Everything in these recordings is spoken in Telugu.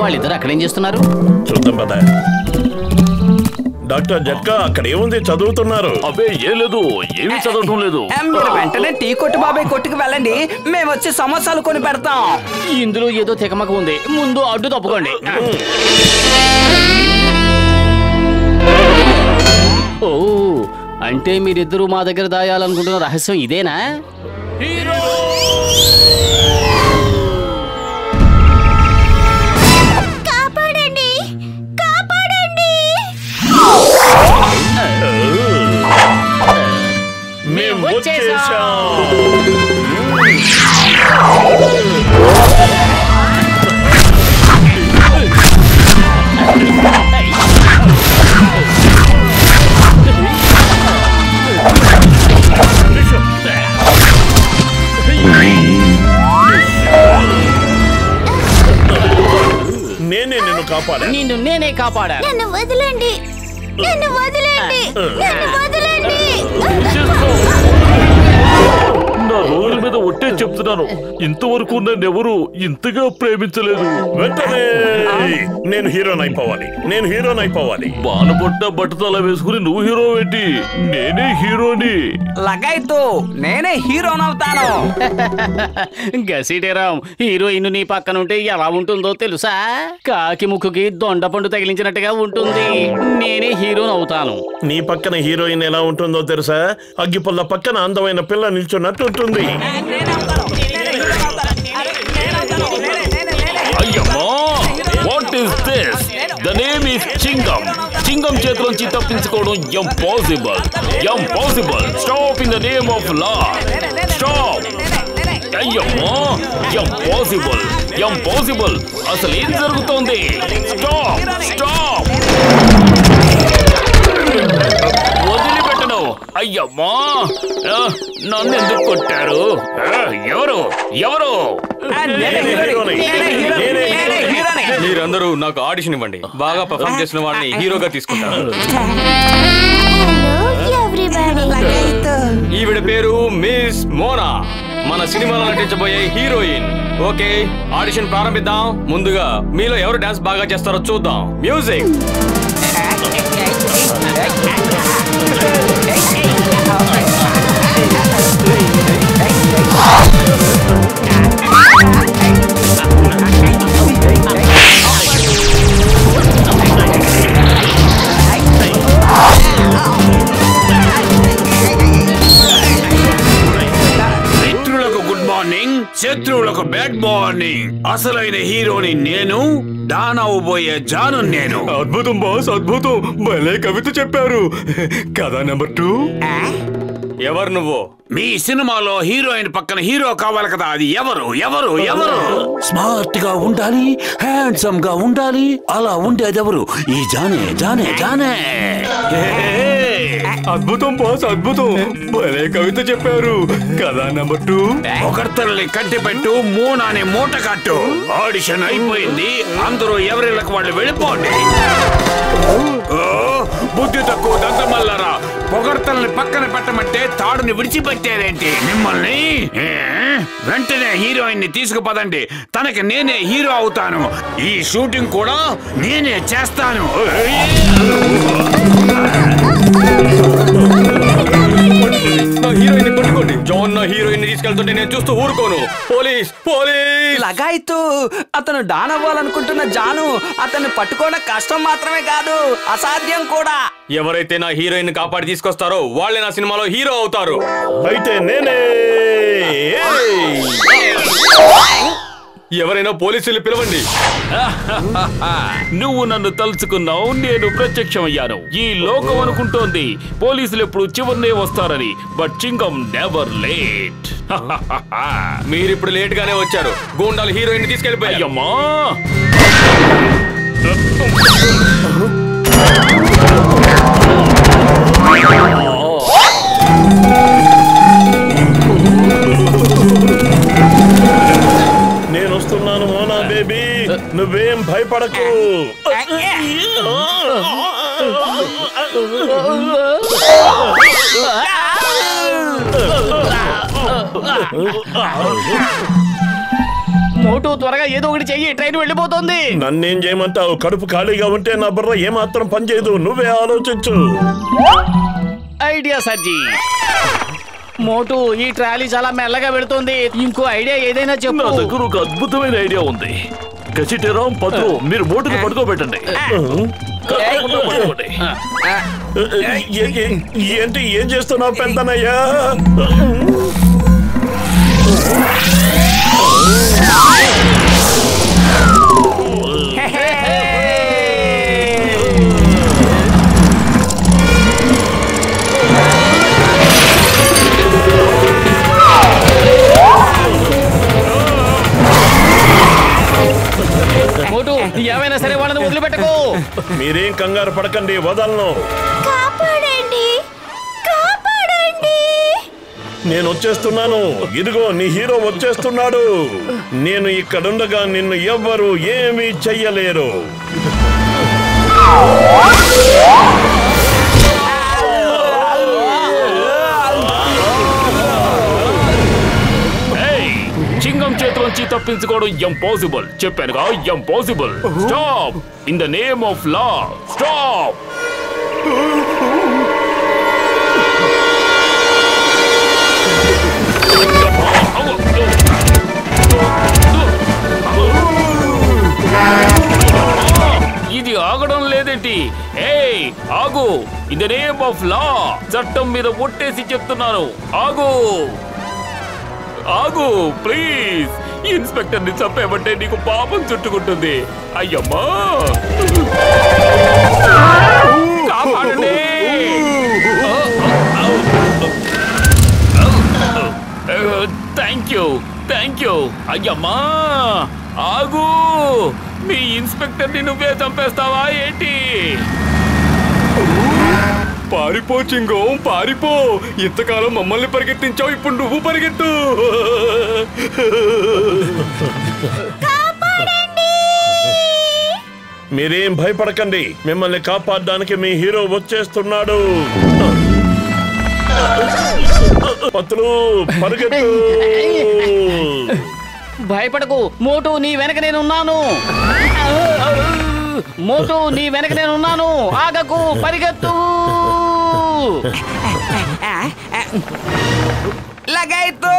వాళ్ళిద్దరు అక్కడేం చేస్తున్నారు? చూద్దాం పద. డాక్టర్ జట్కా అక్కడ ఏముంది చదువుతున్నారు? అబ్బే ఏం లేదు, ఏమీ చదవటం లేదు. మీరు వెంటనే టీ కొట్టు బాబాయ్ కొట్టుకు వెళ్ళండి, మేము వచ్చి సమోసాలు కొని పెడతాం. ఇందులో ఏదో తెగమక ఉంది, ముందు అడ్డు తప్పుకోండి. ఓ అంటే మీరిద్దరూ మా దగ్గర దాయాలనుకుంటున్న రహస్యం ఇదేనా? మేము వచ్చేసాం. నేనే నిన్ను కాపాడా. నేనే కాపాడా. నన్ను వదలండి, నన్ను వదలండి, నన్ను వదలండి. నా రోజుల మీద ఒట్టే చెప్తున్నాను, ఇంతవరకు నన్నెవరు ఇంతగా ప్రేమించలేదు. వెంటనే నేను హీరోని అయిపోవాలి, నేను హీరోని అయిపోవాలి. బాణపొట్ట బట్టతల వేసుకుని నువ్వు హీరో ఏంటి? నేనే హీరోని. లగాయితూ నేనే హీరోనవుతాను. గసీటేరాం, హీరోయిన్ నీ పక్కన ఉంటే ఎలా ఉంటుందో తెలుసా? కాకి ముక్కుకి దొండపండు తగిలించినట్టుగా ఉంటుంది. నేనే హీరోని అవుతాను. నీ పక్కన హీరోయిన్ ఎలా ఉంటుందో తెలుసా? అగ్గిపుల్ల పక్కన అందమైన పిల్ల నిల్చున్నట్టు ఉంటుంది. అయ్యమ్మా, what is this? The name is Chingam. Chingam చేతిలోంచి తప్పించుకోవడం impossible, impossible. Stop in the name of law, stop. అయ్యమ్మా, ఇంపాసిబుల్, ఇంపాసిబుల్. అసలు ఏం జరుగుతోంది? Stop, stop. వదిలిపెట్టను. అయ్యమ్మా, నన్ను ఎందుకు కొట్టారు? ఎవరు ఎవరు? మీరందరూ నాకు ఆడిషన్ ఇవ్వండి, బాగా పర్ఫార్మ్ చేసిన వాడిని హీరోగా తీసుకుంటాను. ఈవిడ పేరు మిస్ మోనా, మన సినిమాలో నటించబోయే హీరోయిన్. ఓకే, ఆడిషన్ ప్రారంభిద్దాం. ముందుగా మీలో ఎవరు డాన్స్ బాగా చేస్తారో చూద్దాం. మ్యూజిక్. శత్రువులకు బ్యాడ్ మార్నింగ్. అసలైన హీరోని నేను, దానవబోయే జాను నేను. అద్భుతం బాస్, అద్భుతం. భలే కవిత చెప్పారు. కథ నెంబర్ 2. ఎవరు నువ్వు? మీ సినిమాలో హీరోయిన్ పక్కన హీరో కావాలి కదా, అది ఎవరు ఎవరు ఎవరు? స్మార్ట్ గా ఉండాలి, హ్యాండ్సమ్ గా ఉండాలి, అలా ఉండేది ఎవరు? ఈ జానే జానే జానే. అద్భుతం బాస్, అద్భుతం. భలే కవిత చెప్పారు. కథ నెంబర్ 2. ఒకరితల్ని కట్టి పెట్టు, మూనాని మూట కట్టు. ఆడిషన్ అయిపోయింది, అందరూ ఎవరిళ్ళకి వాళ్ళు వెళ్ళిపోండి. బుద్ధి తక్కువ దంతమల్లరా, పొగడ్తల్ని పక్కన పెట్టమంటే తాడుని విడిచిపెట్టారేంటి మిమ్మల్ని? వెంటనే హీరోయిన్ ని తీసుకుపదండి, తనకి నేనే హీరో అవుతాను. ఈ షూటింగ్ కూడా నేనే చేస్తాను. నా హీరోయిన్ పట్టుకోండి. జాన్ నా హీరోయిన్ తీసుకెళ్తుంటే నేను చూస్తూ ఊరుకోను. Police, police. లగాయితూ అతను డాన్ అవ్వాలనుకుంటున్న జాను, అతన్ని పట్టుకోవడం కష్టం మాత్రమే కాదు, అసాధ్యం కూడా. ఎవరైతే నా హీరోయిన్ కాపాడి తీసుకొస్తారో వాళ్ళే నా సినిమాలో హీరో అవుతారు. అయితే నేనే. ఎవరైనా పోలీసులు పిలవండి. నువ్వు నన్ను తలుచుకున్నావు, నేను ప్రత్యక్షమయ్యాను. ఈ లోకం అనుకుంటోంది పోలీసులు ఎప్పుడు చివరినే వస్తారని, బట్ చింగం నెవర్ లేట్. మీరిప్పుడు లేట్ గానే వచ్చారు. గూండాలు హీరోయిన్ తీసుకెళ్ళిపోయారు. అయ్యమ్మా, నేను వస్తున్నాను మోనా బేబీ, నువ్వేం భయపడకు. మోటు త్వరగా ఏదో ఒకటి చెయ్యి, ట్రైన్ వెళ్ళిపోతుంది. నన్నేం చేయమంటావు? కడుపు ఖాళీగా ఉంటే నా బుర్ర ఏమాత్రం పనిచేయదు. నువ్వే ఆలోచించు. ఐడియా సర్జీ. మోటు, ఈ ట్రాలీ చాలా మెల్లగా వెళుతుంది. ఇంకో ఐడియా ఏదైనా నా చెప్పు. దగ్గర ఒక అద్భుతమైన ఐడియా ఉంది. కసిటిరామ్ పత్రు, మీరు మోటుకు పడుకోబెట్టండి. పడుకోండి. ఏంటి ఏం చేస్తున్నావు పెద్దనయ్యా? మోటు, ఏమైనా సరే వాళ్ళని వదిలిపెట్టకు. మీరేం కంగారు పడకండి, వదలను. కాపాడండి, కాపాడండి. నేను వచ్చేస్తున్నాను. ఇదిగో నీ హీరో వచ్చేస్తున్నాడు. నేను ఇక్కడుండగా నిన్ను ఎవ్వరూ ఏమీ చెయ్యలేరు. చింగం చేతిలోంచి తప్పించుకోవడం ఇంపాసిబుల్. చెప్పానుగా, impossible. Stop in the name of law. Stop. ఇది ఆగడం లేదేంటి? ఏయ్ ఆగు! ఇన్ ద నేమ్ ఆఫ్ లా, చట్టం మీద ఒట్టేసి చెప్తున్నాను, ఆగు ఆగు ప్లీజ్. ఇన్స్పెక్టర్ ని చంపేమంటే నీకు పాపం చుట్టుకుంటుంది. అయ్యమ్మా, కాపాడండి. Thank you. అయ్యమ్మా ఆగు. మీ ఇన్స్పెక్టర్ ని నువ్వే చంపేస్తావా ఏంటి? పారిపో చింగం, పారిపో. ఇంతకాలం మమ్మల్ని పరిగెత్తించావు, ఇప్పుడు నువ్వు పరిగెత్తు. మీరేం భయపడకండి. మిమ్మల్ని కాపాడడానికి మీ హీరో వచ్చేస్తున్నాడు. పత్తులు పరిగెత్తు. భయపడకు మోటు, నీ వెనక నేనున్నాను. మోటు, నీ వెనక నేనున్నాను. ఆగకు, పరిగెత్తు. లగైతో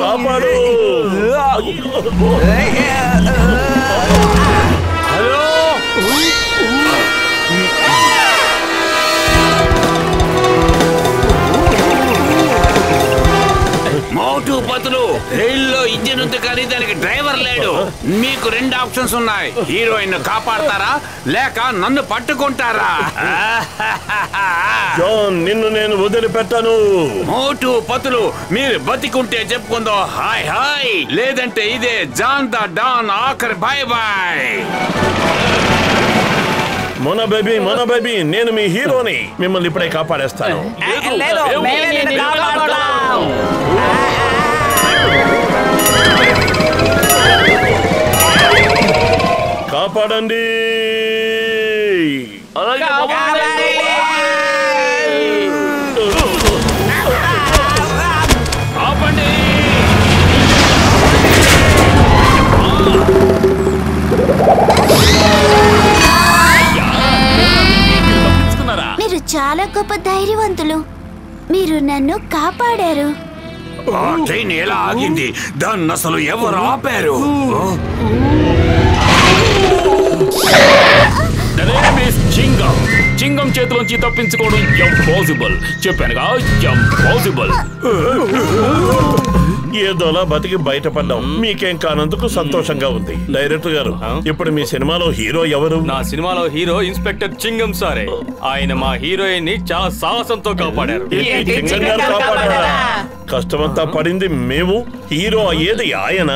కాపాడు. మోటు పతులు, రైల్లో ఇంజిన్ ఉంది కానీ దానికి డ్రైవర్ లేడు. మీకు రెండు ఆప్షన్స్ ఉన్నాయి. హీరోయిన్ కాపాడతారా లేక నన్ను పట్టుకుంటారా? జాన్, నిన్ను నేను వదిలిపెట్టాను. మోటు పతులు, మీరు బతికుంటే చెప్పుకుందో హాయ్ హాయ్, లేదంటే ఇదే జాన్ ద డాన్ ఆఖరి బాయ్ బాయ్. మన బేబీ, నేను మీ హీరోని. మిమ్మల్ని ఇప్పుడే కాపాడేస్తాను. కాపాడండి. ఆపండి. మీరు చాలా గొప్ప ధైర్యవంతులు. మీరు నన్ను కాపాడారు. ఆ ట్రైన్ ఎలా ఆగింది? దాన్ని అసలు ఎవరు ఆపారు? చింగం చేతిలోంచి తప్పించుకోవడం ఇంపాసిబుల్. చెప్పానుగా, ఇంపాసిబుల్. ఏదోలా బతికి బయటపడ్డాం. మీకేం కానందుకు సంతోషంగా ఉంది. డైరెక్టర్ గారు, ఇప్పుడు మీ సినిమాలో హీరో ఎవరు? నా సినిమాలో హీరో ఇన్స్పెక్టర్ చింగం సారే. ఆయన మా హీరోయిన్ ని చాలా సాహసంతో కాపాడారు. కష్టమంతా పడింది మేము, హీరో అయ్యేది ఆయన.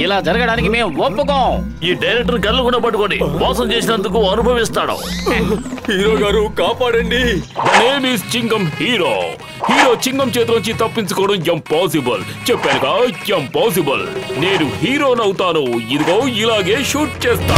ఇలా జరగడానికి మేము ఒప్పుకోం. ఈ డైరెక్టర్ కళ్ళు కూడా పట్టుకొని మోసం చేసినందుకు అనుభవిస్తాడు. హీరో గారు కాపాడండి. The name is Chingam hero. Hero Chingam చేతిలోంచి తప్పించుకోవడం ఇంపాసిబుల్. చెప్పానుగా ఇంపాసిబుల్. నేను హీరోనవుతాను. ఇదిగో ఇలాగే షూట్ చేస్తా.